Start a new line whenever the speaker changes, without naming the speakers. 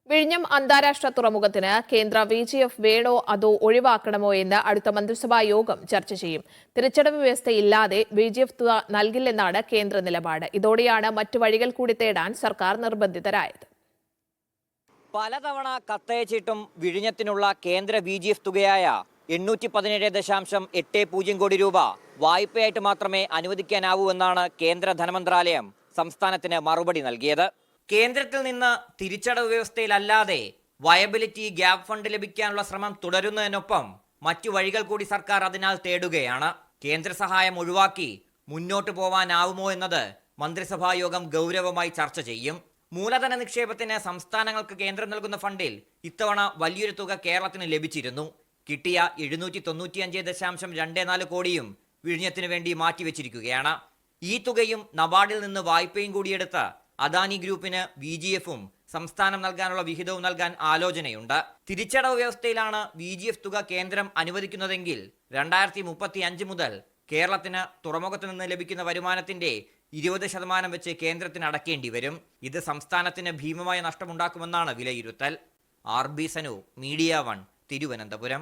വിഴിഞ്ഞം അന്താരാഷ്ട്ര തുറമുഖത്തിന് കേന്ദ്ര VGF വേണോ അതോ ഒഴിവാക്കണമോ എന്ന് അടുത്ത മന്ത്രിസഭാ യോഗം ചർച്ച ചെയ്യും. തിരിച്ചടവ് വ്യവസ്ഥയില്ലാതെ VGF തുക നൽകില്ലെന്നാണ് കേന്ദ്ര നിലപാട്. ഇതോടെയാണ് മറ്റു വഴികൾ കൂടി തേടാൻ സർക്കാർ നിർബന്ധിതരായത്.
പലതവണ കത്തയച്ചിട്ടും വിഴിഞ്ഞത്തിനുള്ള കേന്ദ്ര VGF തുകയായ 817.80 കോടി രൂപ വായ്പയായിട്ട് മാത്രമേ അനുവദിക്കാനാവൂ എന്നാണ് കേന്ദ്ര ധനമന്ത്രാലയം സംസ്ഥാനത്തിന് മറുപടി നൽകിയത്. കേന്ദ്രത്തിൽ നിന്ന് തിരിച്ചടവ് വ്യവസ്ഥയിലല്ലാതെ വയബിലിറ്റി ഗ്യാപ് ഫണ്ട് ലഭിക്കാനുള്ള ശ്രമം തുടരുന്നതിനൊപ്പം മറ്റു വഴികൾ കൂടി സർക്കാർ അതിനാൽ തേടുകയാണ്. കേന്ദ്ര സഹായം ഒഴിവാക്കി മുന്നോട്ട് പോവാനാവുമോ എന്നത് മന്ത്രിസഭാ യോഗം ഗൗരവമായി ചർച്ച ചെയ്യും. മൂലധന നിക്ഷേപത്തിന് സംസ്ഥാനങ്ങൾക്ക് കേന്ദ്രം നൽകുന്ന ഫണ്ടിൽ ഇത്തവണ വലിയൊരു തുക കേരളത്തിന് ലഭിച്ചിരുന്നു. കിട്ടിയ 795.24 കോടിയും വിഴിഞ്ഞത്തിനു വേണ്ടി മാറ്റിവെച്ചിരിക്കുകയാണ്. ഈ തുകയും നബാർഡിൽ നിന്ന് വായ്പയും കൂടിയെടുത്ത് അദാനി ഗ്രൂപ്പിന് VGFും സംസ്ഥാനം നൽകാനുള്ള വിഹിതവും നൽകാൻ ആലോചനയുണ്ട്. തിരിച്ചടവ് വ്യവസ്ഥയിലാണ് VGF തുക കേന്ദ്രം അനുവദിക്കുന്നതെങ്കിൽ 2035 മുതൽ കേരളത്തിന് തുറമുഖത്തു നിന്ന് ലഭിക്കുന്ന വരുമാനത്തിന്റെ 20% വെച്ച് കേന്ദ്രത്തിന് അടക്കേണ്ടി വരും. ഇത് സംസ്ഥാനത്തിന് ഭീമമായ നഷ്ടമുണ്ടാക്കുമെന്നാണ് വിലയിരുത്തൽ. RB Sanu, media 1, Thiruvananthapuram.